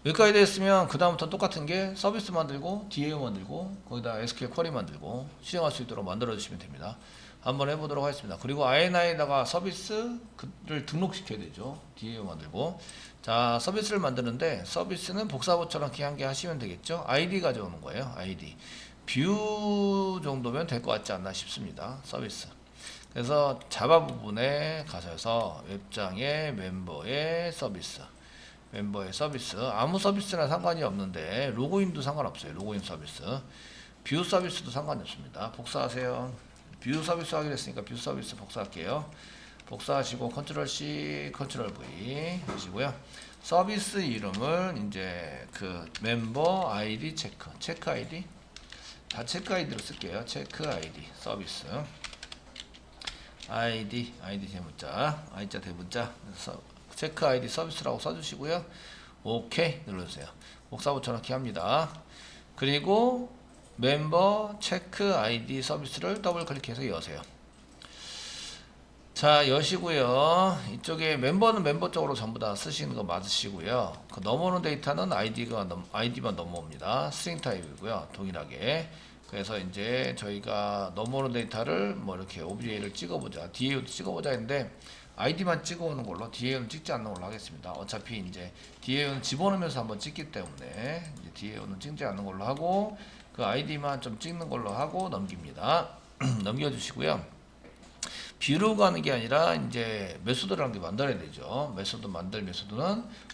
여기까지 됐으면 그 다음부터 똑같은 게 서비스 만들고 DAO 만들고 거기다 SQL 쿼리 만들고 시행할 수 있도록 만들어 주시면 됩니다. 한번 해보도록 하겠습니다. 그리고 INI에다가 서비스를 등록시켜야 되죠. DAO 만들고. 자, 서비스를 만드는데 서비스는 복사부처럼 이렇게 한 개 하시면 되겠죠. ID 가져오는 거예요. ID. 뷰 정도면 될 것 같지 않나 싶습니다. 서비스. 그래서 자바 부분에 가셔서 웹장의 멤버의 서비스. 멤버의 서비스. 아무 서비스나 상관이 없는데 로그인도 상관없어요. 로그인 서비스. 뷰 서비스도 상관이 없습니다. 복사하세요. 뷰 서비스 하기로 했으니까 뷰 서비스 복사할게요. 복사하시고 컨트롤 C, 컨트롤 V 하시고요. 서비스 이름을 이제 그 멤버 아이디 체크 아이디 다 체크 아이디로 쓸게요. 체크 아이디 서비스 아이디 대문자 I자 대문자 체크 아이디 서비스라고 써주시고요. 오케이 눌러주세요. 복사 붙여넣기 합니다. 그리고 멤버 체크 아이디 서비스를 더블 클릭해서 여세요. 자, 여시고요. 이쪽에 멤버는 멤버 쪽으로 전부 다 쓰시는 거 맞으시고요. 그 넘어오는 데이터는 아이디만 넘어옵니다. 스트링 타입이고요. 동일하게. 그래서 이제 저희가 넘어오는 데이터를 뭐 이렇게 OBJ를 찍어보자, DAO도 찍어보자 했는데 아이디만 찍어오는 걸로 DAO는 찍지 않는 걸로 하겠습니다. 어차피 이제 DAO는 집어넣으면서 한번 찍기 때문에 이제 DAO는 찍지 않는 걸로 하고 그 아이디만 좀 찍는 걸로 하고 넘깁니다. 넘겨주시고요. 뷰로 가는 게 아니라 이제 메소드를 한 개 만들어야 되죠. 메소드는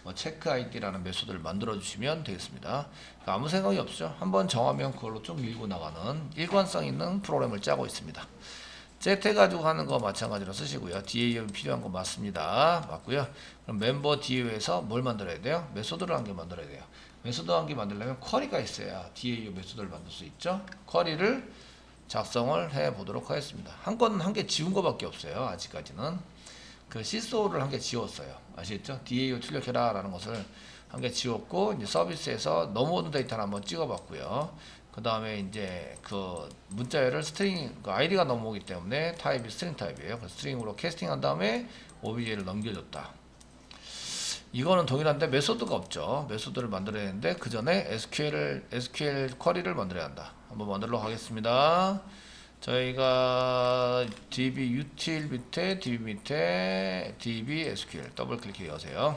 뭐 체크 아이디라는 메소드를 만들어 주시면 되겠습니다. 그러니까 아무 생각이 없죠. 한번 정하면 그걸로 쭉 밀고 나가는 일관성 있는 프로그램을 짜고 있습니다. 세트 가지고 하는 거 마찬가지로 쓰시고요. DAO 필요한 거 맞습니다. 맞고요. 그럼 멤버 DAO에서 뭘 만들어야 돼요? 메소드를 한 개 만들어야 돼요. 메소드 한 개 만들려면 쿼리가 있어야 DAO 메소드를 만들 수 있죠. 쿼리를 작성을 해 보도록 하겠습니다. 한 건 한 개 지운 거밖에 없어요. 아직까지는 그 시소를 한 개 지웠어요. 아시겠죠? DAO 출력해라 라는 것을 한 개 지웠고 이제 서비스에서 넘어오는 데이터를 한번 찍어봤고요. 그 다음에 이제 그 문자열을 스트링 그 아이디가 넘어오기 때문에 타입이 스트링 타입이에요. 그래서 스트링으로 캐스팅한 다음에 OBJ를 넘겨줬다. 이거는 동일한데 메소드가 없죠. 메소드를 만들어야 되는데 그 전에 SQL 쿼리를 만들어야 한다. 한번 만들도록 하겠습니다. 저희가 DB util 밑에 DB SQL 더블 클릭해 여세요.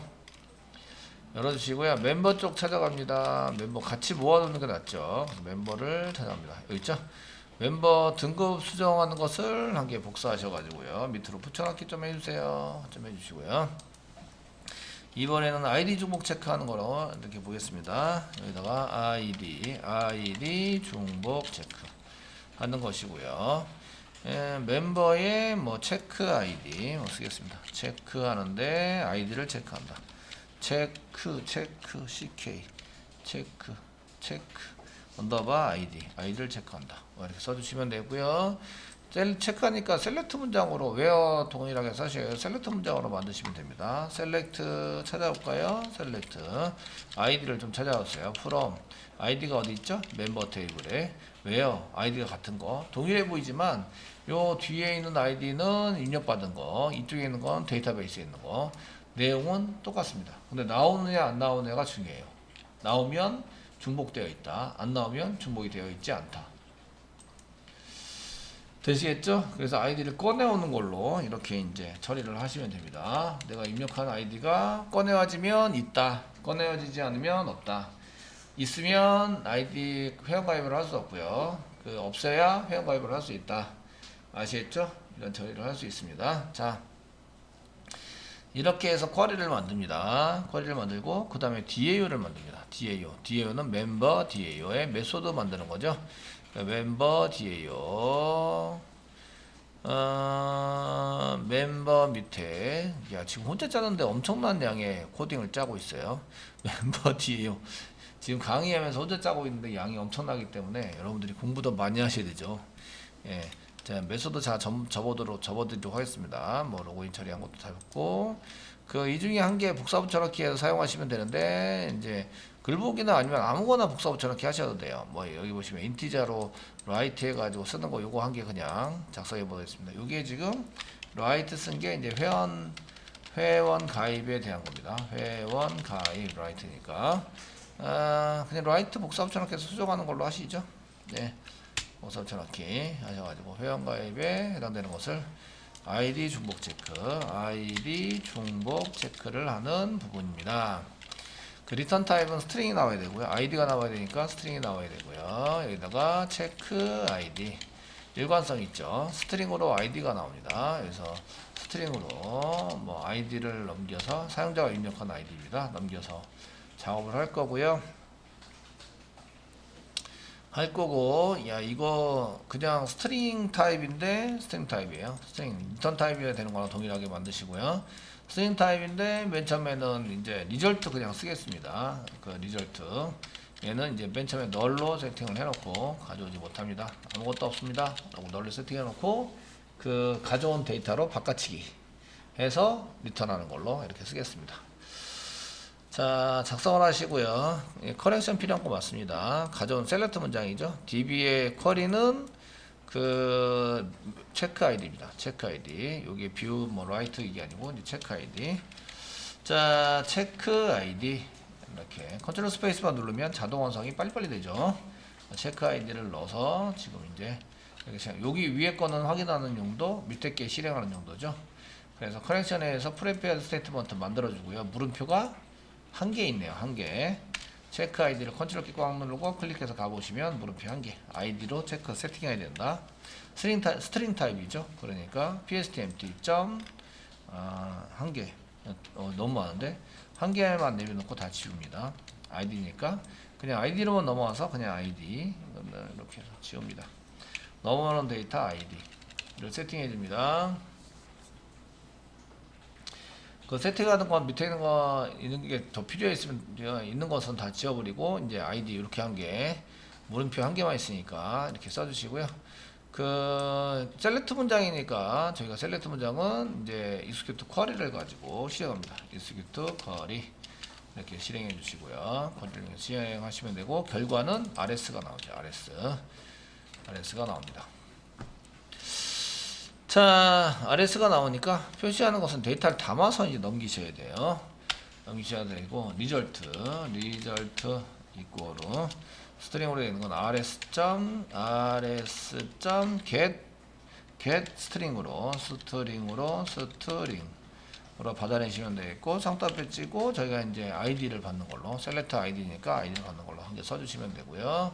열어주시고요. 멤버 쪽 찾아갑니다. 멤버 같이 모아놓는 게 낫죠. 멤버를 찾아갑니다. 여기 있죠? 멤버 등급 수정하는 것을 한 개 복사하셔가지고요. 밑으로 붙여넣기 좀 해주세요. 좀 해주시고요. 이번에는 아이디 중복 체크하는 거로 이렇게 보겠습니다. 여기다가 아이디 중복 체크 하는 것이고요. 멤버의 뭐 체크 아이디 뭐 쓰겠습니다. 체크하는데 아이디를 체크한다. 체크 CK 체크 언더바 아이디를 체크한다. 이렇게 써주시면 되고요. 체크하니까 셀렉트 문장으로 웨어 동일하게 사셔요. 셀렉트 문장으로 만드시면 됩니다. 셀렉트 찾아볼까요? 셀렉트 아이디를 좀 찾아보세요. from 아이디가 어디 있죠? 멤버 테이블에 웨어 아이디가 같은 거 동일해 보이지만 요 뒤에 있는 아이디는 입력받은 거, 이쪽에 있는 건 데이터베이스에 있는 거, 내용은 똑같습니다. 근데 나오느냐 안 나오느냐가 중요해요. 나오면 중복되어 있다. 안 나오면 중복이 되어 있지 않다. 되시겠죠? 그래서 아이디를 꺼내오는 걸로 이렇게 이제 처리를 하시면 됩니다. 내가 입력한 아이디가 꺼내와지면 있다. 꺼내와지지 않으면 없다. 있으면 아이디 회원가입을 할 수 없고요. 그 없어야 회원가입을 할 수 있다. 아시겠죠? 이런 처리를 할 수 있습니다. 자, 이렇게 해서 쿼리를 만듭니다. 쿼리를 만들고 그 다음에 DAO를 만듭니다. DAO는 멤버 DAO의 메소드 만드는 거죠. 멤버 DAO 멤버 밑에 지금 혼자 짜는데 엄청난 양의 코딩을 짜고 있어요. 멤버 DAO 지금 강의하면서 혼자 짜고 있는데 양이 엄청나기 때문에 여러분들이 공부 더 많이 하셔야 되죠. 예. 자, 메소드 접어드리도록 하겠습니다. 뭐 로그인 처리한 것도 잡고 그 이 중에 한 개 복사 붙여넣기 해서 사용하시면 되는데 이제 글보기나 아니면 아무거나 복사 붙여넣기 하셔도 돼요. 뭐 여기 보시면 인티저로 라이트 해가지고 쓰는 거 요거 한 개 그냥 작성해 보겠습니다. 요게 지금 라이트 쓴 게 이제 회원 가입에 대한 겁니다. 회원 가입 라이트니까 그냥 라이트 복사붙여넣기해서 수정하는 걸로 하시죠. 네, 복사붙여넣기 하셔가지고 회원 가입에 해당되는 것을 ID 중복 체크, ID 중복 체크를 하는 부분입니다. 그 리턴 타입은 스트링이 나와야 되고요. ID가 나와야 되니까 스트링이 나와야 되고요. 여기다가 체크 ID 일관성 있죠. 스트링으로 ID가 나옵니다. 그래서 스트링으로 뭐 ID를 넘겨서 사용자가 입력한 ID입니다. 넘겨서 작업을 할 거고요. 야 이거 그냥 스트링 타입인데 스트링 타입이에요. 스트링 리턴 타입이어야 되는 거랑 동일하게 만드시고요. 스트링 타입인데 맨 처음에는 이제 리절트 그냥 쓰겠습니다. 그 리절트 얘는 이제 맨 처음에 널로 세팅을 해놓고 가져오지 못합니다. 아무것도 없습니다. 라고 널로 세팅해놓고 그 가져온 데이터로 바꿔치기 해서 리턴하는 걸로 이렇게 쓰겠습니다. 자, 작성을 하시고요. 커렉션 필요한 거 맞습니다. 가져온 셀렉트 문장이죠. DB의 쿼리는 그 체크 아이디입니다. 체크 아이디. 여기 뷰 뭐 라이트 이게 아니고 이제 체크 아이디. 자, 체크 아이디 이렇게 컨트롤 스페이스만 누르면 자동 완성이 빨리빨리 되죠. 체크 아이디를 넣어서 지금 이제 여기 위에 거는 확인하는 용도, 밑에 게 실행하는 용도죠. 그래서 커렉션에서 프리페어드 스테이트먼트 만들어주고요. 물음표가 한 개 있네요. 한 개. 체크 아이디를 컨트롤 키 꽉 누르고 클릭해서 가보시면 물음표 한 개. 아이디로 체크 세팅해야 된다. 스트링 타입이죠. 그러니까 pstmt 한 개. 너무 많은데 한 개만 내려놓고 다 지웁니다. 아이디니까 그냥 아이디로만 넘어와서 그냥 아이디 이렇게 해서 지웁니다. 넘어오는 데이터 아이디를 세팅해 줍니다. 그 세팅하는 건 밑에 있는 거 있는 게 더 필요해 있으면 있는 것은 다 지워버리고 이제 아이디 이렇게 한 개, 물음표 한 개만 있으니까 이렇게 써주시고요. 그 셀렉트 문장이니까 저희가 셀렉트 문장은 이제 execute query를 가지고 실행합니다. execute query 이렇게 실행해 주시고요. 쿼리를 실행하시면 되고 결과는 RS가 나오죠. RS가 나옵니다. 자, RS가 나오니까 표시하는 것은 데이터를 담아서 이제 넘기셔야 돼요. 넘기셔야 되고 리절트 이꼬르 스트링으로 되는 건 get 스트링으로 받아내시면 되겠고 상따표 찍고 저희가 이제 아이디를 받는 걸로 셀렉트 아이디니까 아이디를 받는 걸로 한 개 써주시면 되고요.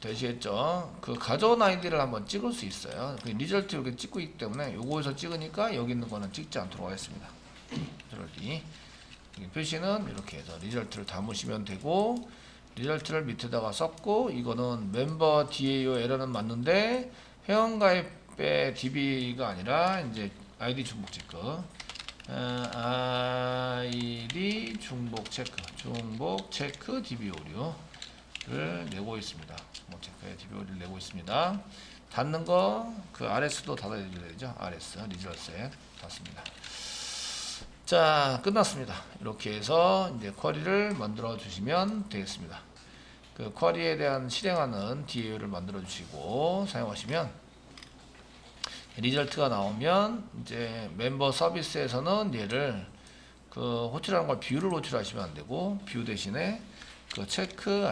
되시겠죠? 그 가져온 아이디를 한번 찍을 수 있어요. 그 리절트 이렇게 찍고 있기 때문에 요거에서 찍으니까 여기 있는 거는 찍지 않도록 하겠습니다. 표시는 이렇게 해서 리절트를 담으시면 되고 리절트를 밑에다가 썼고 이거는 멤버 DAO 에러는 맞는데 회원가입의 DB가 아니라 이제 ID 중복 체크 ID 중복 체크 DB 오류를 내고 있습니다. 체크에 DB 오류를 내고 있습니다. 닫는 거 그 RS도 닫아야 되죠. RS 리절트에 닫습니다. 자, 끝났습니다. 이렇게 해서 이제 쿼리를 만들어 주시면 되겠습니다. 그 쿼리에 대한 실행하는 DAO를 만들어 주시고 사용하시면 리절트가 나오면 이제 멤버 서비스에서는 얘를 그 호출하는 걸 뷰를 호출하시면 안 되고 뷰 대신에 그 체크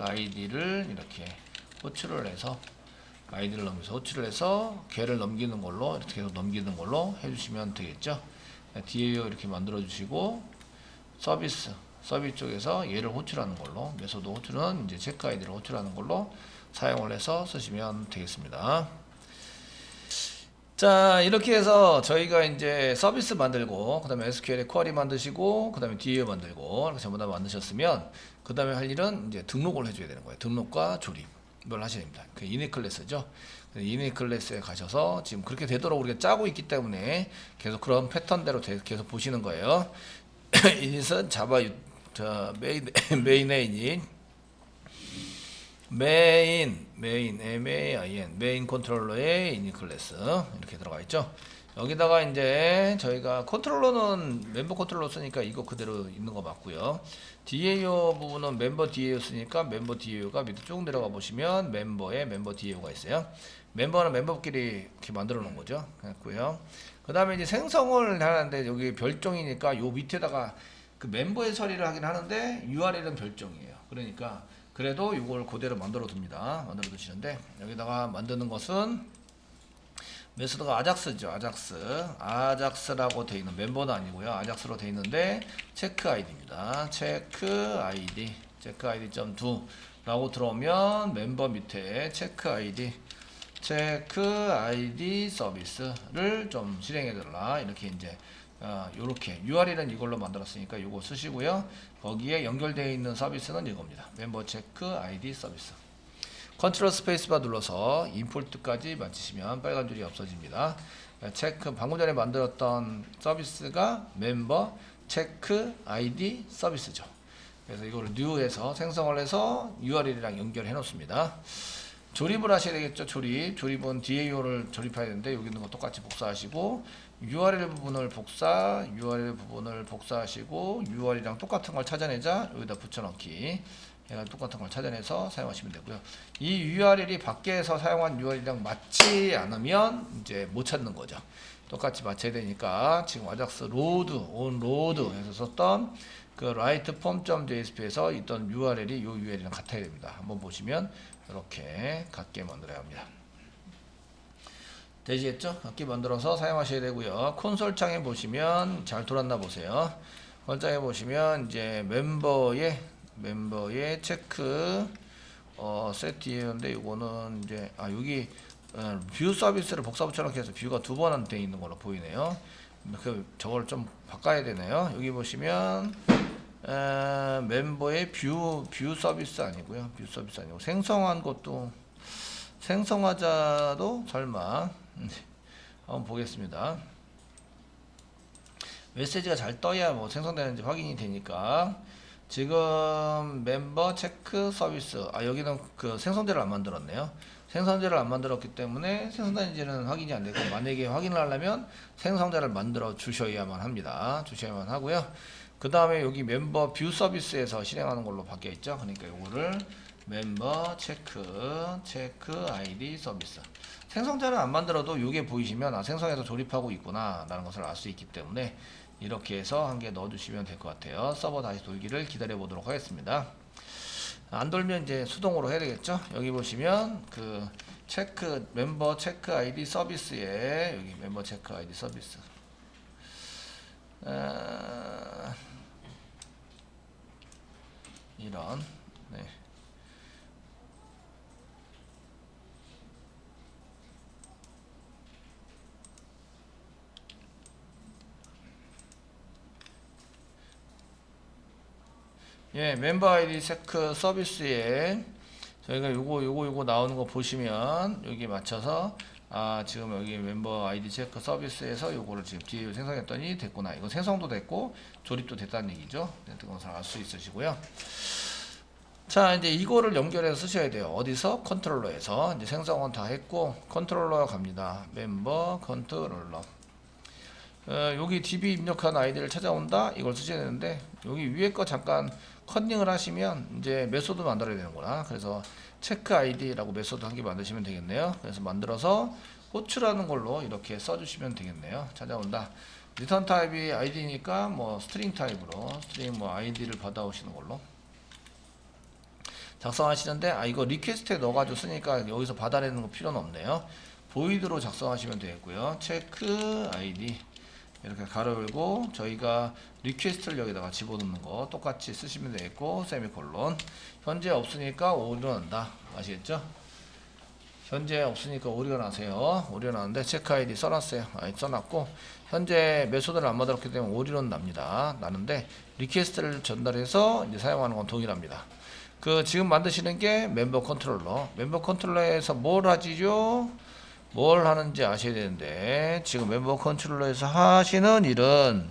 아이디를 이렇게 호출을 해서 아이디를 넘겨서 호출을 해서 걔를 넘기는 걸로 이렇게 계속 넘기는 걸로 해주시면 되겠죠. DAO 이렇게 만들어 주시고 서비스 쪽에서 얘를 호출하는 걸로 메소드 호출은 이제 체크 아이디를 호출하는 걸로 사용을 해서 쓰시면 되겠습니다. 자, 이렇게 해서 저희가 이제 서비스 만들고 그 다음에 SQL에 쿼리 만드시고 그 다음에 DAO 만들고 이렇게 전부 다 만드셨으면 그 다음에 할 일은 이제 등록을 해줘야 되는 거예요. 등록과 조립 이걸 하셔야 됩니다. 그 이닛 클래스죠. 이닛 클래스에 가셔서 지금 그렇게 되도록 우리가 짜고 있기 때문에 계속 그런 패턴대로 계속 보시는 거예요. 이닛은 자바 메인의 이닛 메인 컨트롤러의 이닛 클래스 이렇게 들어가 있죠. 여기다가 이제 저희가 컨트롤러는 멤버 컨트롤러 쓰니까 이거 그대로 있는 거 맞고요. DAO 부분은 멤버 DAO 쓰니까 멤버 DAO가 밑에 쭉 내려가 보시면 멤버 DAO가 있어요. 멤버는 멤버끼리 이렇게 만들어 놓은 거죠. 그랬고요. 그 다음에 이제 생성을 하는데 여기 별종이니까 요 밑에다가 그 멤버의 처리를 하긴 하는데 URL은 별종이에요. 그러니까 그래도 이걸 그대로 만들어 둡니다. 만들어 두시는데 여기다가 만드는 것은 메소드가 아작스죠. 아작스라고 되어 있는 멤버는 아니고요. 아작스로 되어 있는데 체크 아이디입니다. 체크 아이디 점2 라고 들어오면 멤버 밑에 체크 아이디 서비스를 좀 실행해 달라. 이렇게 이제 요렇게 URL은 이걸로 만들었으니까 요거 쓰시고요. 거기에 연결되어 있는 서비스는 이겁니다. 멤버 체크 아이디 서비스. 컨트롤 스페이스바 눌러서 임포트까지 마치시면 빨간 줄이 없어집니다. 체크 방금 전에 만들었던 서비스가 멤버 체크 아이디 서비스죠. 그래서 이거를 뉴에서 생성을 해서 URL이랑 연결해 놓습니다. 조립을 하셔야 되겠죠. 조립은 DAO를 조립해야 되는데 여기 있는 거 똑같이 복사하시고 URL 부분을 복사하시고 URL이랑 똑같은 걸 찾아내자 여기다 붙여넣기 얘가 똑같은 걸 찾아내서 사용하시면 되고요. 이 URL이 밖에서 사용한 URL이랑 맞지 않으면 이제 못 찾는 거죠. 똑같이 맞춰야 되니까 지금 아작스 로드에서 썼던 그 writeform.jsp에서 있던 URL이 이 URL이랑 같아야 됩니다. 한번 보시면 이렇게 같게 만들어야 합니다. 되시겠죠? 같게 만들어서 사용하셔야 되고요. 콘솔 창에 보시면 잘 돌았나 보세요. 콘솔 창에 보시면 이제 멤버의 체크 세트인데 이거는 이제 여기 뷰 서비스를 복사 붙여넣기 해서 뷰가 두 번 되어 있는 걸로 보이네요. 저걸 좀 바꿔야 되네요. 여기 보시면 멤버의 뷰 서비스 아니고요. 뷰 서비스 아니고 생성한 것도 생성하자도 설마 한번 보겠습니다. 메시지가 잘 떠야 뭐 생성되는지 확인이 되니까 지금 멤버 체크 서비스 여기는 그 생성자를 안 만들었네요. 생성자를 안 만들었기 때문에 생성되는지는 확인이 안 되고 만약에 확인을 하려면 생성자를 만들어 주셔야만 합니다. 주셔야만 하고요. 그 다음에 여기 멤버 뷰 서비스에서 실행하는 걸로 바뀌어 있죠. 그러니까 이거를 멤버 체크 아이디 서비스 생성자를 안 만들어도 이게 보이시면 생성해서 조립하고 있구나 라는 것을 알 수 있기 때문에 이렇게 해서 한 개 넣어 주시면 될 것 같아요. 서버 다시 돌기를 기다려 보도록 하겠습니다. 안 돌면 이제 수동으로 해야 되겠죠. 여기 보시면 그 멤버 체크 아이디 서비스에 여기 멤버 체크 아이디 서비스 이런 멤버 아이디 체크 서비스에 저희가 요거 나오는 거 보시면 여기 맞춰서 지금 여기 멤버 아이디 체크 서비스에서 요거를 지금 뒤에 생성했더니 됐구나. 이거 생성도 됐고 조립도 됐다는 얘기죠. 그것을 알 수 있으시고요. 자, 이제 이거를 연결해서 쓰셔야 돼요. 어디서? 컨트롤러에서. 이제 생성은 다 했고 컨트롤러 갑니다. 멤버 컨트롤러. 여기 DB 입력한 아이디를 찾아온다. 이걸 쓰셔야 되는데 여기 위에 거 잠깐 컨닝을 하시면 이제 메소드 만들어야 되는구나. 그래서 체크 아이디라고 메소드 한 개 만드시면 되겠네요. 그래서 만들어서 호출하는 걸로 이렇게 써주시면 되겠네요. 찾아온다. 리턴 타입이 아이디니까 뭐 스트링 타입으로 스트링 뭐 아이디를 받아오시는 걸로 작성하시는데 이거 리퀘스트에 넣어가지고 쓰니까 여기서 받아내는 거 필요는 없네요. 보이드로 작성하시면 되겠고요. 체크 아이디 이렇게 가로 열고 저희가 리퀘스트를 여기다가 집어넣는 거 똑같이 쓰시면 되겠고 세미콜론 현재 없으니까 오류가 난다. 아시겠죠? 현재 없으니까 오류가 나세요. 오류가 나는데 체크 아이디 써놨어요. 써놨고 현재 메소드를 안 만들었기 때문에 오류는 납니다. 나는데 리퀘스트를 전달해서 이제 사용하는 건 동일합니다. 지금 만드시는 게 멤버 컨트롤러. 멤버 컨트롤러에서 뭘 하지요? 뭘 하는지 아셔야 되는데 지금 멤버 컨트롤러에서 하시는 일은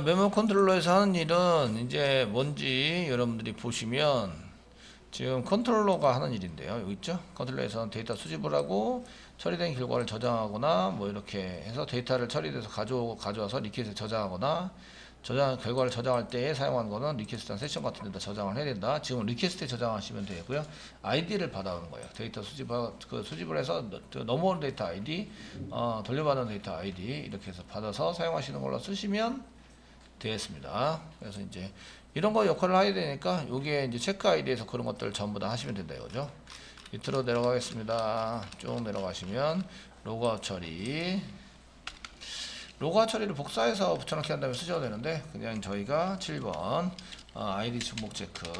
멤버 컨트롤러에서 하는 일은 이제 뭔지 여러분들이 보시면 지금 컨트롤러가 하는 일인데요. 여기 있죠? 컨트롤러에서는 데이터 수집을 하고 처리된 결과를 저장하거나 뭐 이렇게 해서 데이터를 처리돼서 가져와서 리퀘스트에 저장하거나 결과를 저장할 때 사용하는 거는 리퀘스트한 세션 같은 데다 저장을 해야 된다. 지금 리퀘스트에 저장하시면 되고요. 아이디를 받아오는 거예요. 데이터 수집을 해서 넘어오는 데이터 아이디, 돌려받는 데이터 아이디 이렇게 해서 받아서 사용하시는 걸로 쓰시면 되겠습니다. 그래서 이제 이런 거 역할을 해야 되니까 요게 이제 체크 아이디에서 그런 것들 전부 다 하시면 된다 이거죠. 밑으로 내려가겠습니다. 쭉 내려가시면 로그아웃 처리. 로그아웃 처리를 복사해서 붙여넣기 한 다음에 쓰셔도 되는데 그냥 저희가 7번 아이디 중복 체크,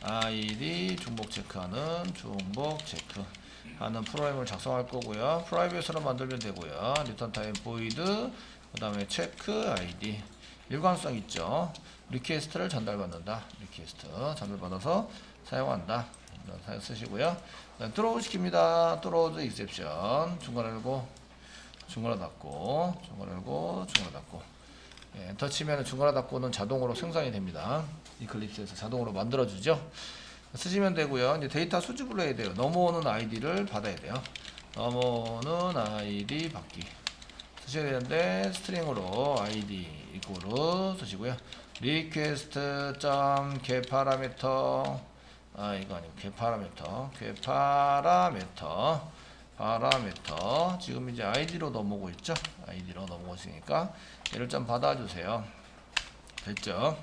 아이디 중복 체크하는 중복 체크하는 프로그램을 작성할 거고요. 프라이빗으로 만들면 되고요. 리턴 타임 보이드, 그 다음에 체크 아이디. 일관성 있죠. 리퀘스트를 전달받는다. 리퀘스트 전달받아서 사용한다. 쓰시고요. 트로우 시킵니다. 트로우 익셉션 중괄호 열고 중괄호 닫고 중괄호 열고 중괄호 닫고 엔터 치면 중괄호 닫고는 자동으로 생성이 됩니다. 이클립스에서 자동으로 만들어주죠. 쓰시면 되고요. 이제 데이터 수집을 해야 돼요. 넘어오는 아이디를 받아야 돼요. 넘어오는 아이디 받기 쓰셔야 되는데 스트링으로 아이디 이거로 쓰시고요. request.getParameter 이거 아니고 getParameter 지금 이제 아이디로 넘어오고 있죠. 아이디로 넘어오고 있으니까 얘를 좀 받아주세요. 됐죠?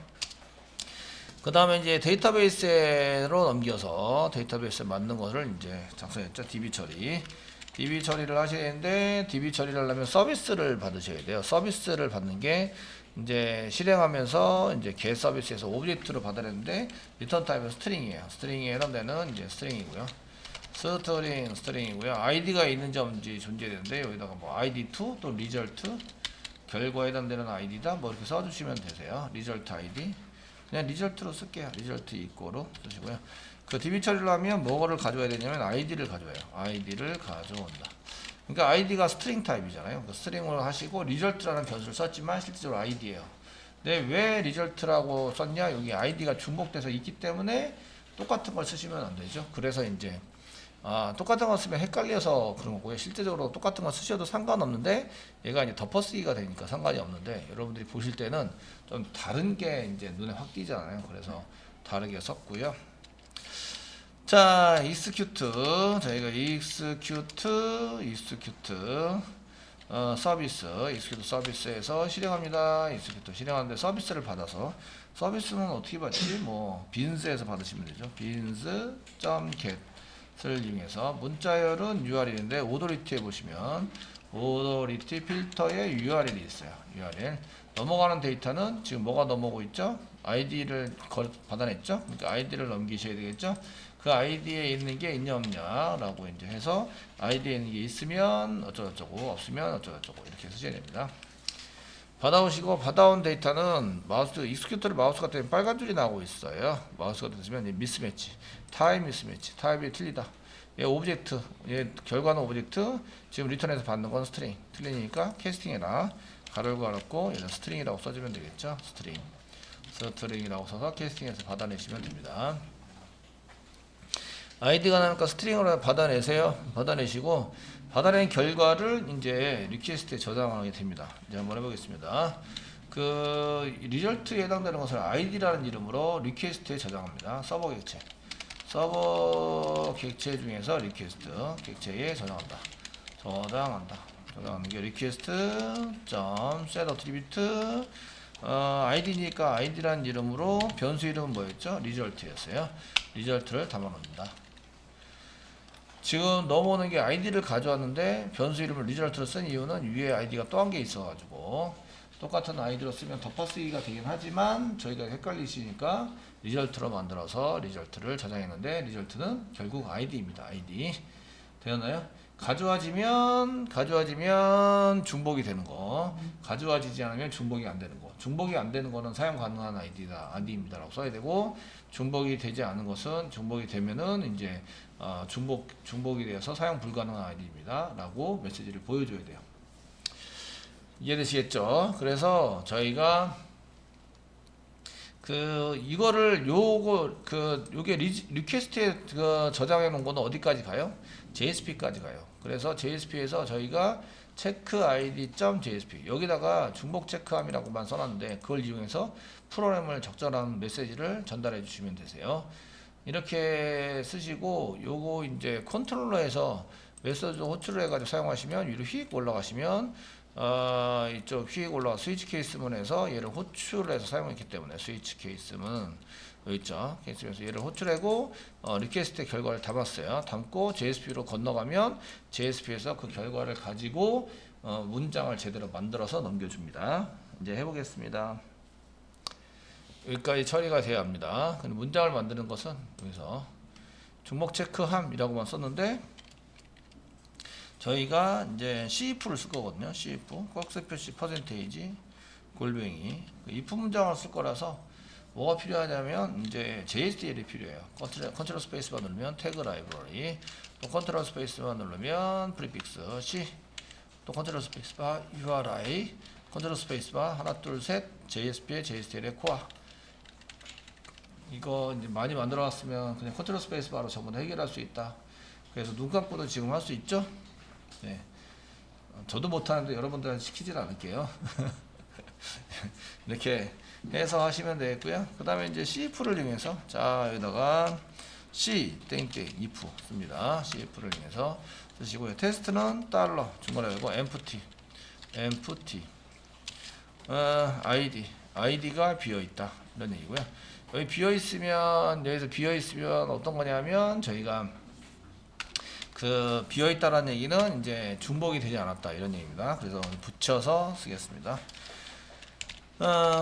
그 다음에 이제 데이터베이스로 넘겨서 데이터베이스에 맞는 것을 이제 작성했죠. DB 처리를 하셔야 되는데 DB 처리를 하려면 서비스를 받으셔야 돼요. 서비스를 받는 게 이제 실행하면서 이제 get 서비스에서 오브젝트로 받아내는데 리턴 타입은 스트링이에요. 스트링에 해당되는 이제 스트링이고요. 스트링이고요. 아이디가 있는지 없는지 존재되는데 여기다가 뭐 ID2 또 result 결과에 해당되는 아이디다 뭐 이렇게 써주시면 되세요. result ID 그냥 리절트로 쓸게요. 리절트 이꼬로 쓰시고요. 그 DB 처리를 하면 뭐를 가져와야 되냐면 아이디를 가져와요. 아이디를 가져온다. 그러니까 아이디가 스트링 타입이잖아요. 그 스트링으로 하시고 리절트라는 변수를 썼지만 실제로 아이디예요. 근데 왜 리절트라고 썼냐? 여기 아이디가 중복돼서 있기 때문에 똑같은 걸 쓰시면 안 되죠. 그래서 이제 똑같은 거 쓰면 헷갈려서 그런 거고요. 실제적으로 똑같은 거 쓰셔도 상관없는데 얘가 이제 덮어쓰기가 되니까 상관이 없는데 여러분들이 보실 때는 좀 다른 게 이제 눈에 확 띄잖아요. 그래서 다르게 썼고요. 자, execute 저희가 execute 서비스 execute 서비스에서 실행합니다. execute 실행하는데 서비스를 받아서 서비스는 어떻게 받지? 뭐 빈스에서 받으시면 되죠. 빈스.get 를 이용해서 문자열은 URL인데 오더리티에 보시면 오더리티 필터에 URL이 있어요. URL 넘어가는 데이터는 지금 뭐가 넘어오고 있죠? 아이디를 받아냈죠? 그러니까 아이디를 넘기셔야 되겠죠? 그 아이디에 있는 게 있냐 없냐 라고 이제 해서 아이디에 있는 게 있으면 어쩌고저쩌고 없으면 어쩌고저쩌고 이렇게 쓰셔야 됩니다. 받아오시고 받아온 데이터는 마우스 익스큐터를 마우스가 되면 빨간 줄이 나오고 있어요. 마우스가 되면 미스매치, 타입 미스매치, 타입이 틀리다. 얘 오브젝트, 얘 결과는 오브젝트, 지금 리턴에서 받는 건 스트링. 틀리니까 캐스팅해라. 가로를 갈았고 얘는 스트링이라고 써주면 되겠죠. 스트링이라고 써서 캐스팅해서 받아내시면 됩니다. 아이디가 나니까 스트링으로 받아내세요. 받아내시고 받아낸 결과를 이제 리퀘스트에 저장하게 됩니다. 이제 한번 해보겠습니다. 그 리절트에 해당되는 것을 아이디라는 이름으로 리퀘스트에 저장합니다. 서버 객체 중에서 리퀘스트 객체에 저장한다. 저장하는 게 request.set attribute 아이디니까 아이디라는 이름으로 변수 이름은 뭐였죠? 리절트였어요. 리절트를 담아놓는다. 지금 넘어오는 게 아이디를 가져왔는데 변수 이름을 리절트로 쓴 이유는 위에 아이디가 또 한 개 있어가지고 똑같은 아이디로 쓰면 덮어쓰기가 되긴 하지만 저희가 헷갈리시니까 리절트로 만들어서 리절트를 저장했는데 리절트는 결국 아이디입니다. 아이디 되었나요? 가져와지면 중복이 되는 거, 가져와지지 않으면 중복이 안 되는 거. 중복이 안 되는 거는 사용 가능한 아이디입니다라고 써야 되고, 중복이 되지 않은 것은 중복이 되면은 이제 중복이 되어서 사용 불가능한 아이디입니다라고 메시지를 보여줘야 돼요. 이해되시겠죠? 그래서 저희가 요게 리퀘스트에 저장해 놓은 거는 어디까지 가요? JSP까지 가요. 그래서 JSP에서 저희가 체크 id.jsp 여기다가 중복 체크함이라고만 써놨는데 그걸 이용해서 프로그램을 적절한 메시지를 전달해 주시면 되세요. 이렇게 쓰시고 요거 이제 컨트롤러에서 메시지 호출을 해가지고 사용하시면 위로 휙 올라가시면 이쪽 휙 올라가 스위치 케이스문에서 얘를 호출해서 사용했기 때문에 스위치 케이스문 여기 있죠. 케이스문에서 얘를 호출하고 리퀘스트 결과를 담았어요. 담고 JSP로 건너가면 JSP에서 그 결과를 가지고 문장을 제대로 만들어서 넘겨줍니다. 이제 해보겠습니다. 여기까지 처리가 돼야 합니다. 근데 문장을 만드는 것은 여기서 중복 체크함이라고만 썼는데 저희가 이제 CIF를 쓸 거거든요. CIF 꽉색 표시 퍼센테이지 골뱅이 if 문장을 쓸 거라서 뭐가 필요하냐면 이제 JSDL이 필요해요. 컨트롤 스페이스바 누르면 태그 라이브러리, 또 컨트롤 스페이스바 누르면 프리픽스 C, 또 컨트롤 스페이스바 URI, 컨트롤 스페이스바 하나 둘 셋 JSP의 JSDL의 코어. 이거 이제 많이 만들어 놨으면 그냥 컨트롤 스페이스바로 전부 다 해결할 수 있다. 그래서 눈 감고도 지금 할 수 있죠. 네. 저도 못하는데 여러분들한테 시키질 않을게요. 이렇게 해서 하시면 되겠고요. 그 다음에 이제 CIF를 이용해서 자 여기다가 C 땡땡 if 씁니다. CIF를 이용해서 쓰시고요. 테스트는 달러 중간에 열고 empty id가 비어있다 이런 얘기고요. 여기 비어있으면 여기서 비어있으면 어떤 거냐면 저희가 그 비어있다라는 얘기는 이제 중복이 되지 않았다 이런 얘기입니다. 그래서 붙여서 쓰겠습니다.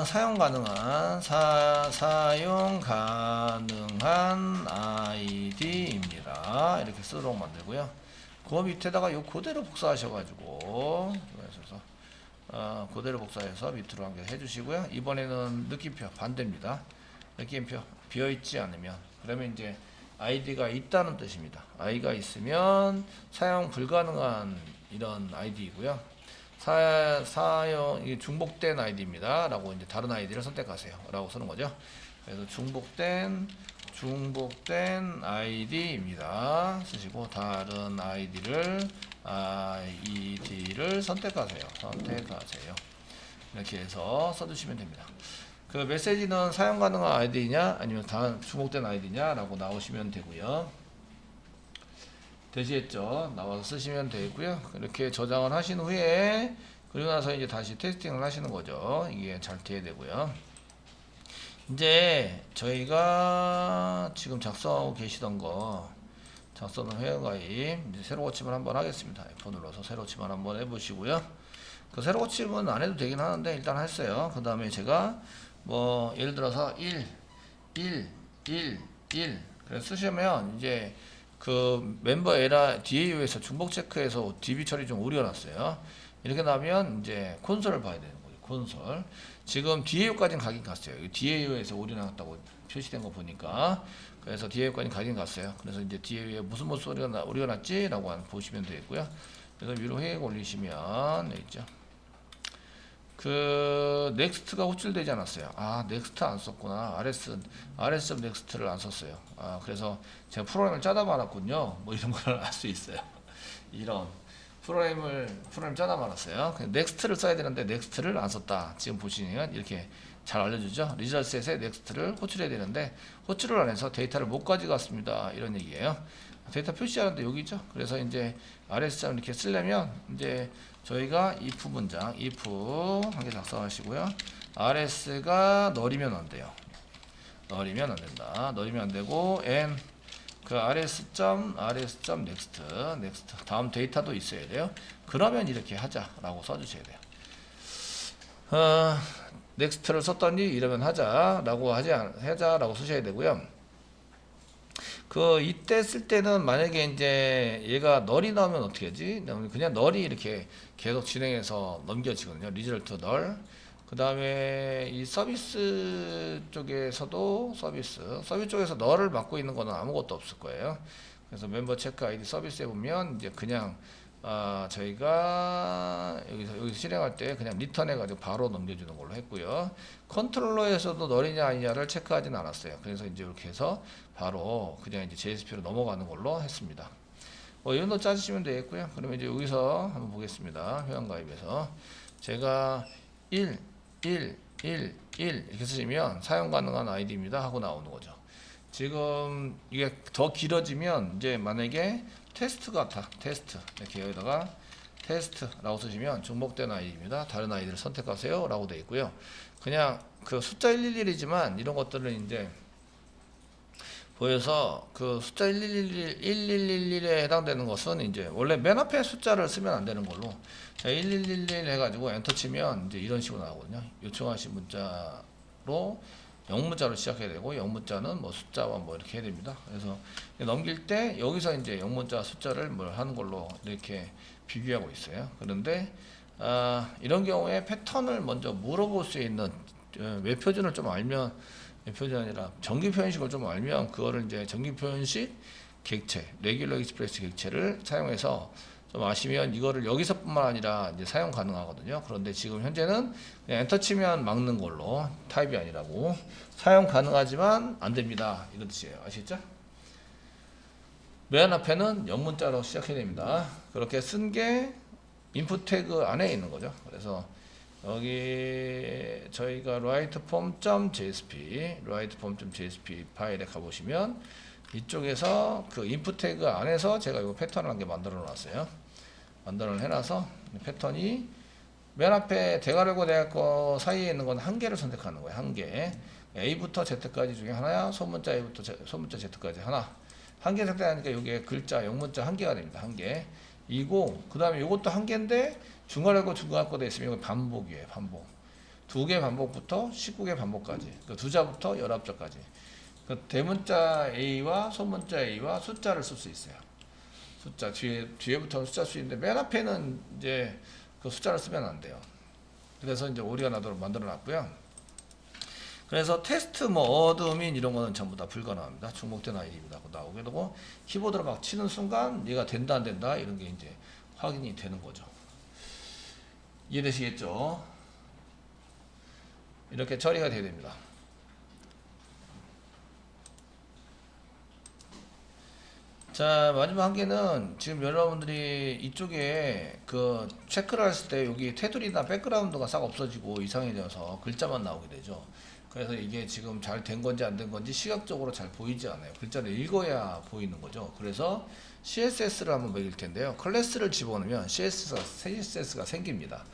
사용 가능한 사용 가능한 id입니다. 이렇게 쓰도록 만들고요. 그 밑에다가 요 그대로 복사하셔가지고 그대로 복사해서 밑으로 한 개 해주시고요. 이번에는 느낌표 반대입니다. 느낌표 비어있지 않으면 그러면 이제 id가 있다는 뜻입니다. i가 있으면 사용 불가능한 이런 id이고요. 사용 이게 중복된 id입니다. 라고 이제 다른 id를 선택하세요. 라고 쓰는 거죠. 그래서 중복된 id입니다. 쓰시고 다른 id를 선택하세요. 이렇게 해서 써주시면 됩니다. 그 메시지는 사용 가능한 아이디냐 아니면 다 중복된 아이디냐 라고 나오시면 되고요. 되시겠죠? 나와서 쓰시면 되고요. 이렇게 저장을 하신 후에 그리고 나서 이제 다시 테스팅을 하시는 거죠. 이게 잘 돼야 되고요. 이제 저희가 지금 작성하고 계시던 거 작성은 회원가입 이제 새로 고침을 한번 하겠습니다. F 눌러서 새로 고침을 한번 해보시고요. 그 새로 고침은 안 해도 되긴 하는데 일단 했어요. 그 다음에 제가 뭐 예를 들어서 1 그래서 쓰시면 이제 그 멤버 에라 DAU에서 중복 체크해서 DB 처리 좀 오류났어요. 이렇게 나면 이제 콘솔을 봐야 되는 거예요. 콘솔. 지금 DAU까지는 가긴 갔어요. DAU에서 오류 났다고 표시된 거 보니까 그래서 DAU까지 가긴 갔어요. 그래서 이제 DAU에 무슨 오류가 났지라고 보시면 되겠고요. 그래서 위로 회eg 올리시면 여기 있죠. 그 넥스트가 호출되지 않았어요. 넥스트 안 썼구나. rs.next를 안 썼어요. 그래서 제가 프로그램을 짜다 말았군요. 뭐 이런 걸 알 수 있어요. 이런 프로그램 짜다 말았어요. 넥스트를 써야 되는데 넥스트를 안 썼다. 지금 보시면 이렇게 잘 알려주죠. 리저셋에 넥스트를 호출해야 되는데 호출을 안 해서 데이터를 못 가져갔습니다. 이런 얘기예요. 데이터 표시하는데 여기죠. 그래서 이제 rs. 이렇게 쓰려면 이제 저희가 if 문장 if 한 개 작성하시고요. rs가 널이면 안 돼요. 널이면 안 된다. 널이면 안 되고 n 그 rs.next 다음 데이터도 있어야 돼요. 그러면 이렇게 하자라고 써주셔야 돼요. 넥스트를 썼더니 이러면 하자라고 쓰셔야 되고요. 그 이때 쓸 때는 만약에 이제 얘가 널이 나오면 어떻게 하지? 그냥 널이 이렇게 계속 진행해서 넘겨지거든요. 리절트 널. 그 다음에 이 서비스 쪽에서도 서비스 쪽에서 널을 맡고 있는 거는 아무것도 없을 거예요. 그래서 멤버 체크 아이디 서비스에 보면 이제 그냥 저희가 여기서 실행할 때 그냥 리턴 해가지고 바로 넘겨주는 걸로 했고요. 컨트롤러에서도 널이냐 아니냐를 체크하진 않았어요. 그래서 이제 이렇게 해서 바로 그냥 이제 JSP로 넘어가는 걸로 했습니다. 이 정도 짜주시면 되겠고요. 그러면 이제 여기서 한번 보겠습니다. 회원가입에서 제가 1 이렇게 쓰시면 사용 가능한 아이디입니다 하고 나오는 거죠. 지금 이게 더 길어지면 이제 만약에 테스트 같아, 테스트 이렇게 여기다가 테스트라고 쓰시면 중복된 아이디입니다. 다른 아이디를 선택하세요 라고 되어 있고요. 그냥 그 숫자 111이지만 이런 것들은 이제 보여서 그 숫자 1111에 해당되는 것은 이제 원래 맨 앞에 숫자를 쓰면 안 되는 걸로 자 1111 해가지고 엔터 치면 이제 이런 식으로 나오거든요. 요청하신 문자로 영문자로 시작해야 되고 영문자는 뭐 숫자와 뭐 이렇게 해야 됩니다. 그래서 넘길 때 여기서 이제 영문자 숫자를 뭘 하는 걸로 이렇게 비교하고 있어요. 그런데 이런 경우에 패턴을 먼저 물어볼 수 있는 웹 표준을 좀 알면 웹 표준이 아니라 정규 표현식을 좀 알면 그거를 이제 정규 표현식 객체, 레귤러 익스프레스 객체를 사용해서 좀 아시면 이거를 여기서뿐만 아니라 이제 사용 가능하거든요. 그런데 지금 현재는 그냥 엔터 치면 막는 걸로 타입이 아니라고 사용 가능하지만 안 됩니다. 이런 뜻이에요. 아시겠죠? 맨 앞에는 영문자로 시작해야 됩니다. 그렇게 쓴 게 인풋 태그 안에 있는 거죠. 그래서 여기 저희가 writeform.jsp 파일에 가보시면 이쪽에서 그 인풋 태그 안에서 제가 이거 패턴을 한 개 만들어 놨어요. 만들어 해놔서 패턴이 맨 앞에 대괄호고 대괄호 사이에 있는 건 한 개를 선택하는 거예요. 한 개. A부터 Z까지 중에 하나야. 소문자 A부터 소문자 Z까지 하나. 한 개 선택하니까 이게 글자 영문자 한 개가 됩니다. 한 개. 이고 그 다음에 이것도 한 개인데 중괄호고 중괄호고 돼 있으면 이거 반복이에요. 반복. 두 개 반복부터 19개 반복까지. 그 두 자부터 19자까지. 그 대문자 A와 소문자 A와 숫자를 쓸 수 있어요. 숫자 뒤에부터는 숫자 수 있는데 맨 앞에는 이제 그 숫자를 쓰면 안 돼요. 그래서 이제 오리가 나도록 만들어 놨고요. 그래서 테스트 뭐 어드민 이런 거는 전부 다 불가능합니다. 중복된 아이디입니다. 나오게 되고 키보드로 막 치는 순간 얘가 된다 안 된다 이런 게 이제 확인이 되는 거죠. 이해되시겠죠? 이렇게 처리가 돼야 됩니다. 자 마지막 한 개는 지금 여러분들이 이쪽에 그 체크를 했을 때 여기 테두리나 백그라운드가 싹 없어지고 이상해져서 글자만 나오게 되죠. 그래서 이게 지금 잘 된 건지 안 된 건지 시각적으로 잘 보이지 않아요. 글자를 읽어야 보이는 거죠. 그래서 CSS를 한번 매길 텐데요. 클래스를 집어넣으면 CSS가 생깁니다.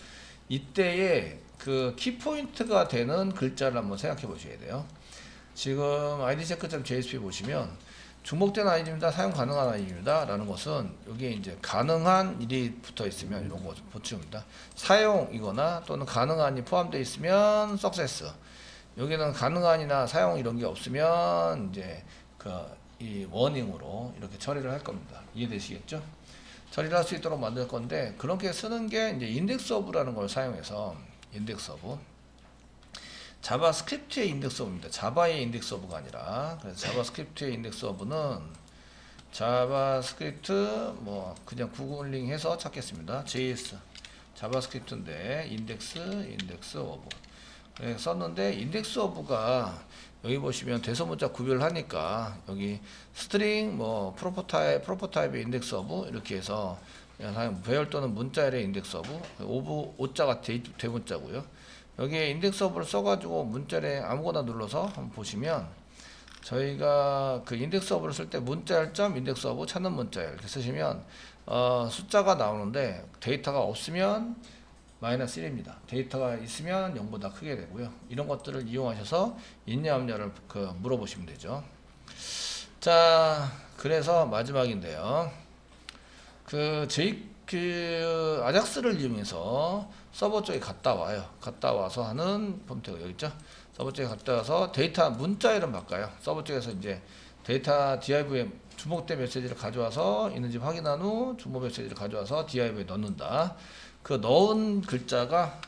이때에 그 키포인트가 되는 글자를 한번 생각해 보셔야 돼요. 지금 idcheck.jsp 보시면 중복된 아이디입니다. 사용 가능한 아이디입니다. 라는 것은 여기에 이제 가능한 일이 붙어 있으면 이런 거 보충입니다. 사용이거나 또는 가능한이 포함되어 있으면 success. 여기는 가능한이나 사용 이런 게 없으면 이제 이 워닝으로 이렇게 처리를 할 겁니다. 이해되시겠죠? 처리를 할 수 있도록 만들 건데 그렇게 쓰는 게 이제 인덱스 오브라는 걸 사용해서 인덱스 오브 자바스크립트의 인덱스 오브입니다. 자바의 인덱스 오브가 아니라 그래서 자바스크립트의 인덱스 오브는 자바스크립트 뭐 그냥 구글링 해서 찾겠습니다. JS 자바스크립트인데 인덱스 오브 썼는데 인덱스 오브가 여기 보시면 대소문자 구별하니까 여기 스트링 뭐 프로포타입의 인덱스 오브 이렇게 해서 그냥 배열 또는 문자열의 인덱스 오브 오자가 대문자고요. 여기에 인덱스 오브를 써가지고 문자열에 아무거나 눌러서 한번 보시면 저희가 그 인덱스 오브를 쓸 때 문자열점 인덱스 오브 찾는 문자열 이렇게 쓰시면 숫자가 나오는데 데이터가 없으면 마이너스 1입니다. 데이터가 있으면 0보다 크게 되고요. 이런 것들을 이용하셔서 있냐 없냐를 물어보시면 되죠. 자, 그래서 마지막인데요. 아작스를 이용해서 서버 쪽에 갔다 와요. 갔다 와서 하는 폼태그 여기 있죠. 서버 쪽에 갔다 와서 데이터 문자 이름 바꿔요. 서버 쪽에서 이제 데이터 DIV에 주목된 메시지를 가져와서 있는지 확인한 후 주목 메시지를 가져와서 DIV에 넣는다. 그 넣은 글자가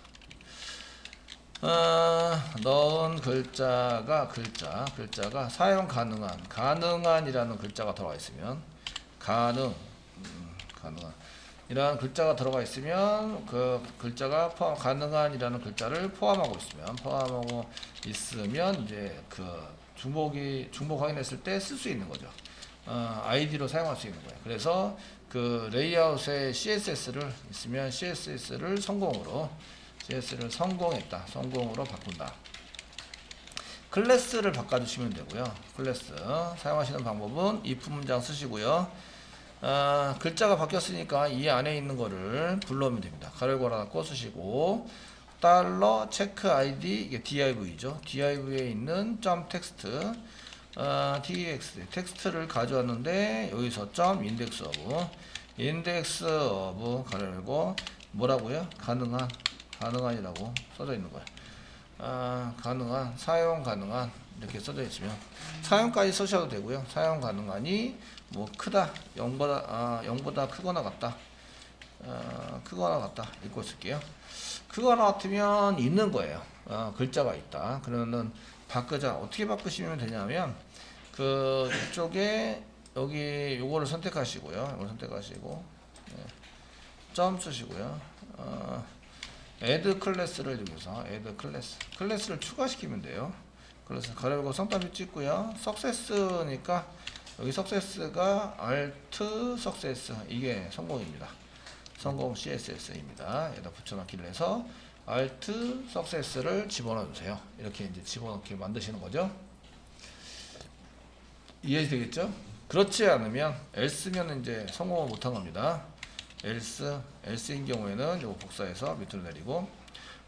글자가 사용 가능한이라는 글자가 들어가 있으면 가능한 이러한 글자가 들어가 있으면 그 글자가 가능한이라는 글자를 포함하고 있으면 이제 그 중복 확인했을 때 쓸 수 있는 거죠. 아이디로 사용할 수 있는 거예요. 그래서 그 레이아웃에 CSS를 있으면 CSS를 성공으로 바꾼다. 클래스를 바꿔주시면 되고요. 클래스 사용하시는 방법은 if 문장 쓰시고요. 글자가 바뀌었으니까 이 안에 있는 거를 불러오면 됩니다. 가로 열고 닫고 쓰시고 달러 체크 아이디 이게 div죠. div에 있는 점 텍스트 tx 텍스트를 가져왔는데 여기서 점 인덱스 오브 가로 열고 뭐라고요? 가능한이라고 써져 있는 거예요. 가능한 사용 가능한 이렇게 써져 있으면 사용까지 쓰셔도 되고요. 사용 가능한이 뭐 크다 0보다 크거나 같다 읽고 있을게요. 크거나 같으면 있는 거예요. 글자가 있다. 그러면은 바꾸자. 어떻게 바꾸시면 되냐면 그 이쪽에 여기 요거를 선택하시고요. 이걸 선택하시고 점 쓰시고요. add 클래스를 여기서 add 클래스를 추가시키면 돼요. 그래서 가로 열고 성따비 찍고요. 석세스니까 여기 석세스가 alt 석세스 이게 성공입니다. 성공 CSS입니다. 여기다 붙여넣기를 해서 alt 석세스를 집어넣어 주세요. 이렇게 이제 집어넣게 만드시는 거죠. 이해되겠죠? 그렇지 않으면 else면 이제 성공을 못한 겁니다. else인 경우에는 이거 복사해서 밑으로 내리고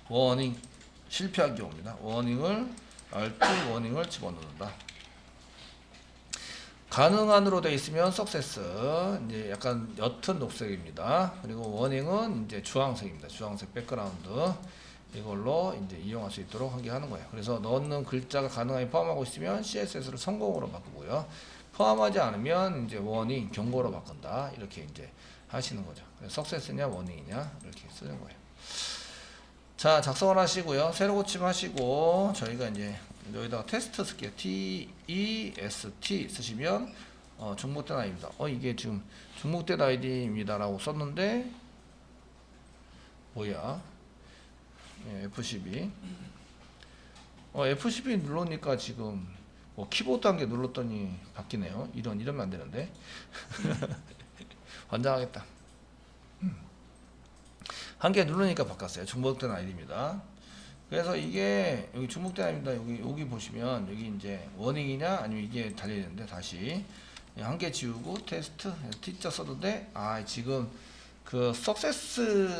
워닝 실패한 경우입니다. 워닝을 alt 워닝을 집어넣는다. 가능한으로 되어 있으면 석세스 이제 약간 옅은 녹색입니다. 그리고 워닝은 이제 주황색입니다. 주황색 백그라운드 이걸로 이제 이용할 수 있도록 하게 하는 거예요. 그래서 넣는 글자가 가능하게 포함하고 있으면 CSS를 성공으로 바꾸고요. 포함하지 않으면 이제 워닝 경고로 바꾼다. 이렇게 이제 하시는 거죠. 석세스냐 워닝이냐 이렇게 쓰는 거예요. 자, 작성을 하시고요. 세로 고침하시고 저희가 이제 여기다가 테스트 쓸게요. TEST 쓰시면 중복된 아이디입니다. 이게 지금 중복된 아이디입니다 라고 썼는데 뭐야? F12 F12 눌러니까 지금 키보드 한 개 눌렀더니 바뀌네요. 이러면 안 되는데 환장하겠다. 한 개 누르니까 바꿨어요. 중복된 아이디입니다. 그래서 이게 여기 중복된 아이디입니다. 여기 보시면 여기 이제 워닝이냐 아니면 이게 달려있는데 다시 한 개 지우고 테스트 T자 썼는데 지금 그 석세스로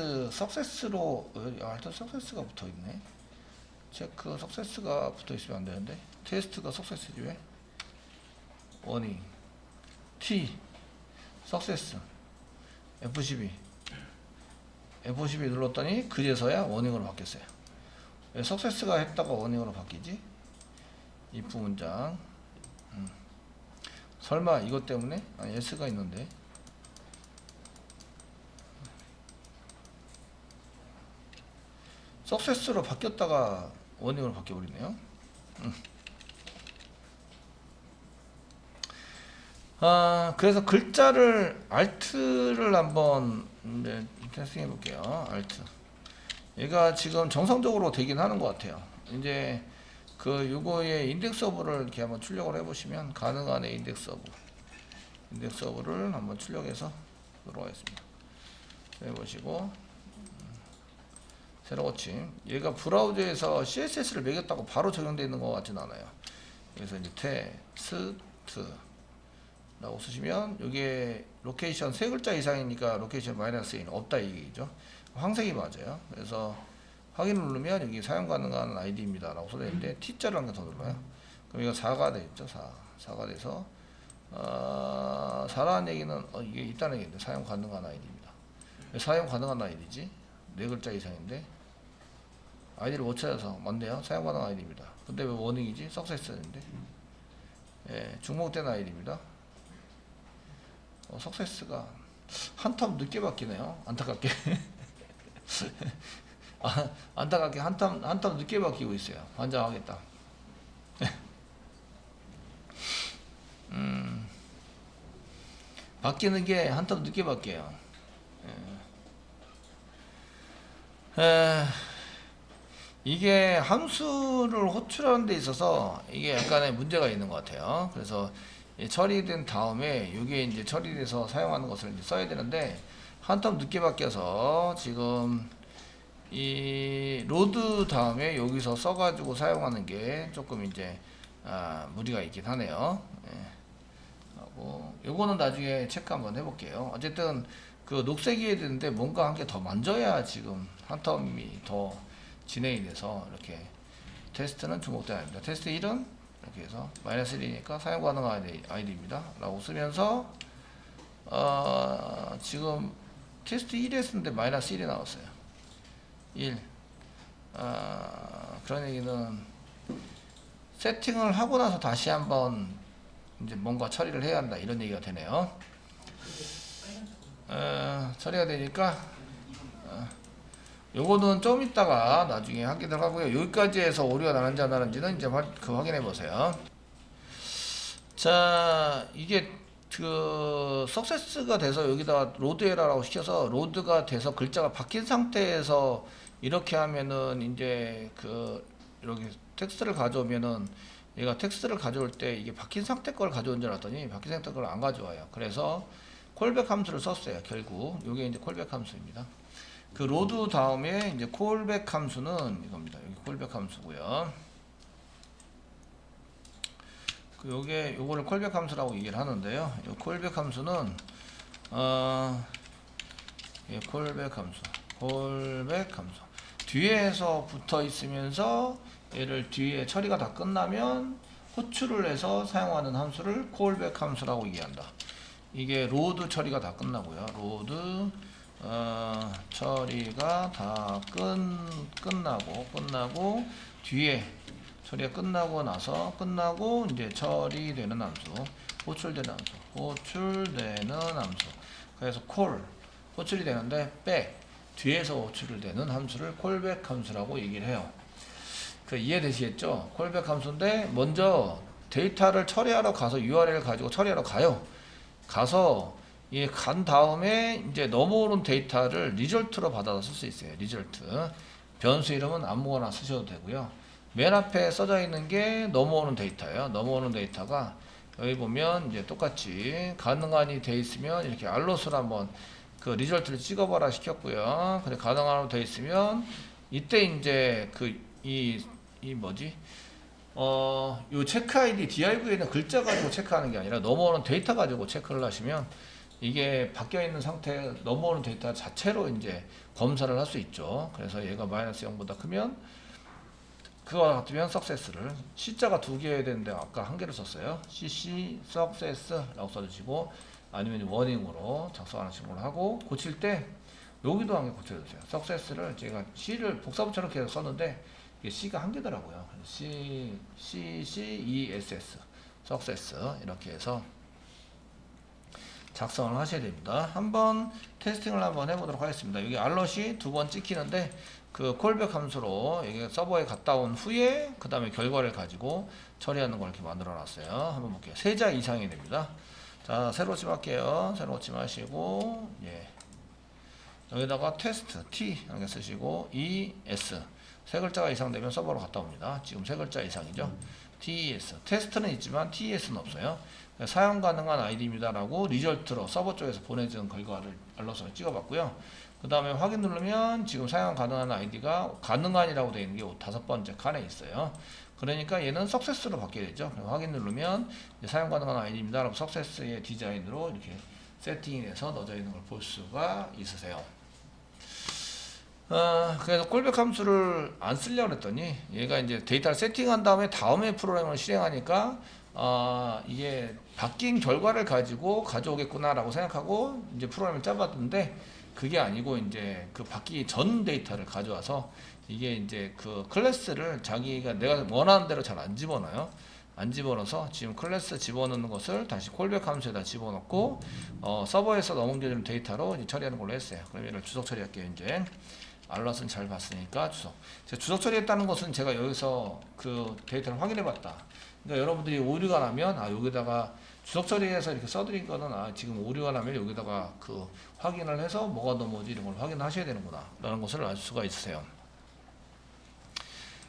알트 석세스가 붙어있네. 체크 석세스가 붙어있으면 안되는데 테스트가 석세스지 왜? 워닝 T 석세스 F12 눌렀더니 그제서야 워닝으로 바뀌었어요. 왜 석세스가 했다가 워닝으로 바뀌지? if 문장 설마 이것 때문에? 아니 s가 있는데 석세스로 바뀌었다가 워닝으로 바뀌어버리네요. 그래서 글자를 alt를 한번 이제 테스팅 해볼게요. alt 얘가 지금 정상적으로 되긴 하는 것 같아요. 이제 그 요거의 인덱스 오브를 이렇게 한번 출력을 해보시면 가능한 인덱스 오브를 한번 출력해서 들어가겠습니다. 해보시고 새로 고침. 얘가 브라우저에서 CSS를 매겼다고 바로 적용되어 있는 것 같진 않아요. 그래서 이제 테스트 라고 쓰시면 여기에 로케이션 3글자 이상이니까 로케이션 -1 없다 이게죠. 황색이 맞아요. 그래서 확인 누르면 여기 사용 가능한 아이디입니다 라고 써져 있는데 T자를 한 개 더 눌러요. 그럼 이거 4가 되겠죠. 4가 돼서 4라는 얘기는 이게 있다는 얘기인데 사용 가능한 아이디입니다. 왜 사용 가능한 아이디지? 4글자 이상인데 아이디를 못 찾아서 맞네요. 사용 가능한 아이디입니다. 근데 왜 워닝이지? 석세스인데 중복된 아이디입니다. 석세스가 한 텀 늦게 바뀌네요. 안타깝게 안타깝게 한 텀 늦게 바뀌고 있어요. 환장하겠다. 바뀌는 게 한 텀 늦게 바뀌어요. 이게 함수를 호출하는 데 있어서 이게 약간의 문제가 있는 것 같아요. 그래서 처리된 다음에 이게 이제 처리돼서 사용하는 것을 이제 써야 되는데 한 텀 늦게 바뀌어서 지금 이 로드 다음에 여기서 써가지고 사용하는 게 조금 이제 무리가 있긴 하네요. 예. 하고 요거는 나중에 체크 한번 해볼게요. 어쨌든 그 녹색이어야 되는데 뭔가 한 개 더 만져야 지금 한 텀이 더 진행이 돼서 이렇게 테스트는 중복돼야 합니다. 테스트 1은 이렇게 해서 마이너스 1이니까 사용 가능한 아이디입니다 라고 쓰면서 지금 테스트 1에 했는데 마이너스 1이 나왔어요. 1 그런 얘기는 세팅을 하고 나서 다시 한번 이제 뭔가 처리를 해야 한다 이런 얘기가 되네요. 처리가 되니까 요거는 좀 이따가 나중에 하기도 하고요. 여기까지 해서 오류가 나는지 안 나는지는 이제 확인해 보세요. 자, 이게 그 석세스가 돼서 여기다가 로드 에러라고 시켜서 로드가 돼서 글자가 바뀐 상태에서 이렇게 하면은 이제 그 이렇게 텍스트를 가져오면은 얘가 텍스트를 가져올 때 이게 바뀐 상태 걸 가져온 줄 알았더니 바뀐 상태 걸 안 가져와요. 그래서 콜백 함수를 썼어요. 결국 요게 이제 콜백 함수입니다. 그 로드 다음에 이제 콜백 함수는 이겁니다. 여기 콜백 함수고요. 그 요거를 콜백 함수라고 얘기를 하는데요. 요 콜백 함수는 콜백 함수 뒤에서 붙어 있으면서 얘를 뒤에 처리가 다 끝나면 호출을 해서 사용하는 함수를 콜백 함수라고 얘기한다. 이게 로드 처리가 다 끝나고요. 로드 처리가 다 끝나고 뒤에 처리가 끝나고 나서 이제 처리되는 함수, 호출되는 함수. 그래서 호출이 되는데 백 뒤에서 호출을 되는 함수를 콜백 함수라고 얘기를 해요. 그 이해되시겠죠? 콜백 함수인데 먼저 데이터를 처리하러 가서 URL을 가지고 처리하러 가서 간 다음에 이제 넘어오는 데이터를 리졸트로 받아서 쓸 수 있어요. 리졸트. 변수 이름은 아무거나 쓰셔도 되고요. 맨 앞에 써져 있는 게 넘어오는 데이터예요. 넘어오는 데이터가 여기 보면 이제 똑같이 가능한이 돼 있으면 이렇게 알로스를 한번 그 리졸트를 찍어봐라 시켰고요. 근데 가능한으로 돼 있으면 이때 이제 요 체크 아이디 div에 있는 글자 가지고 체크하는 게 아니라 넘어오는 데이터 가지고 체크를 하시면 이게 바뀌어 있는 상태 넘어오는 데이터 자체로 이제 검사를 할 수 있죠. 그래서 얘가 마이너스 0보다 크면 그거와 같으면 석세스를 C자가 두 개여야 되는데 아까 한 개를 썼어요. CC 석세스라고 써주시고 아니면 워닝으로 작성하는 식으로 하고 고칠 때 여기도 한 개 고쳐주세요. 석세스를 제가 C를 복사부처럼 계속 썼는데 이게 C가 한 개더라고요. CCESS 석세스 이렇게 해서 작성을 하셔야 됩니다. 한번 테스팅을 한번 해보도록 하겠습니다. 여기 알럿이 두 번 찍히는데 그 콜백 함수로 이게 서버에 갔다 온 후에 그 다음에 결과를 가지고 처리하는 걸 이렇게 만들어 놨어요. 한번 볼게요. 3자 이상이 됩니다. 자, 새로 침할게요. 새로 침하시고 여기다가 테스트 T 이렇게 쓰시고 ES 세 글자가 이상 되면 서버로 갔다 옵니다. 지금 세 글자 이상이죠. TES 테스트는 있지만 TES는 없어요. 사용 가능한 아이디입니다 라고 리졸트로 서버 쪽에서 보내준 결과를 알러스로 찍어봤고요. 그 다음에 확인 누르면 지금 사용 가능한 아이디가 가능한이라고 되어 있는 게 5번째 칸에 있어요. 그러니까 얘는 석세스로 바뀌어야 되죠. 확인 누르면 사용 가능한 아이디입니다 라고 석세스의 디자인으로 이렇게 세팅이 돼서 넣어져 있는 걸 볼 수가 있으세요. 그래서 콜백 함수를 안 쓰려고 했더니 얘가 이제 데이터를 세팅한 다음에 프로그램을 실행하니까 이게 바뀐 결과를 가지고 가져오겠구나 라고 생각하고 이제 프로그램을 짜봤는데 그게 아니고 이제 그 바뀌기 전 데이터를 가져와서 이게 이제 그 클래스를 자기가 내가 원하는 대로 잘 안 집어넣어요. 안 집어넣어서 지금 클래스 집어넣는 것을 다시 콜백 함수에다 집어넣고 서버에서 넘겨주는 데이터로 이제 처리하는 걸로 했어요. 그럼 얘를 주석 처리할게요. 이제 알럿은 잘 봤으니까 주석 처리했다는 것은 제가 여기서 그 데이터를 확인해 봤다. 그러니까 여러분들이 오류가 나면 여기다가 주석 처리해서 이렇게 써드린 거는 지금 오류가 나면 여기다가 그 확인을 해서 뭐가 넘어오지 이런 걸 확인하셔야 되는구나 라는 것을 알 수가 있으세요.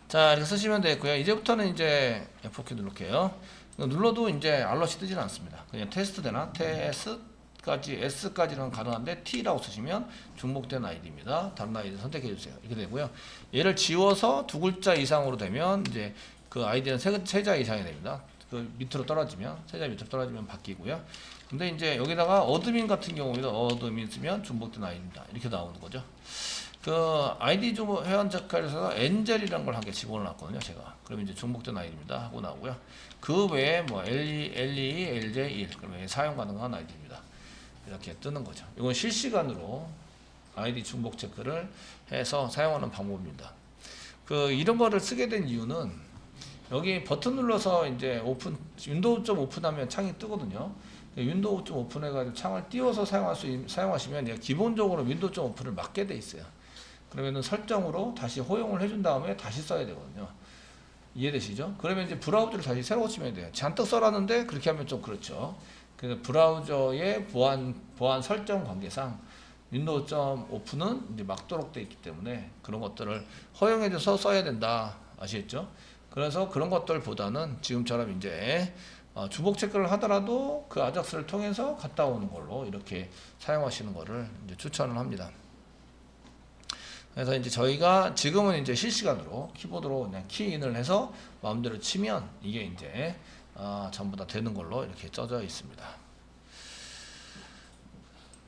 자, 이렇게 쓰시면 되겠고요. 이제부터는 이제 F4키 누를게요. 눌러도 이제 알럿이 뜨지는 않습니다. 그냥 테스트 되나 TS까지 S까지는 가능한데 T라고 쓰시면 중복된 아이디입니다. 다른 아이디 선택해 주세요. 이렇게 되고요. 얘를 지워서 두 글자 이상으로 되면 이제 그 아이디는 세 자 이상이 됩니다. 그 밑으로 떨어지면 세 자 밑으로 떨어지면 바뀌고요. 근데 이제 여기다가 어드민 같은 경우에도 어드민 쓰면 중복된 아이디입니다. 이렇게 나오는 거죠. 그 아이디 좀 회원 작가에서 엔젤이라는 걸 한 개 집어넣었거든요, 제가. 그러면 이제 중복된 아이디입니다 하고 나오고요. 그 외에 뭐 LE, LJ1 그러면 사용 가능한 아이디입니다. 이렇게 뜨는 거죠. 이건 실시간으로 아이디 중복 체크를 해서 사용하는 방법입니다. 그 이런 거를 쓰게 된 이유는 여기 버튼 눌러서 이제 오픈 윈도우 좀 오픈하면 창이 뜨거든요. 윈도우 좀 오픈해가지고 창을 띄워서 사용하시면 기본적으로 윈도우 좀 오픈을 막게 돼 있어요. 그러면은 설정으로 다시 허용을 해준 다음에 다시 써야 되거든요. 이해되시죠? 그러면 이제 브라우저를 다시 새로 고치면 돼요. 잔뜩 써놨는데 그렇게 하면 좀 그렇죠. 그래서 브라우저의 보안 설정 관계상 윈도우 점 오픈은 이제 막도록 되어 있기 때문에 그런 것들을 허용해줘서 써야 된다. 아시겠죠? 그래서 그런 것들보다는 지금처럼 이제 중복 체크를 하더라도 그 아작스를 통해서 갔다 오는 걸로 이렇게 사용하시는 거를 이제 추천을 합니다. 그래서 이제 저희가 지금은 이제 실시간으로 키보드로 그냥 키인을 해서 마음대로 치면 이게 이제 전부 다 되는 걸로 이렇게 써져 있습니다.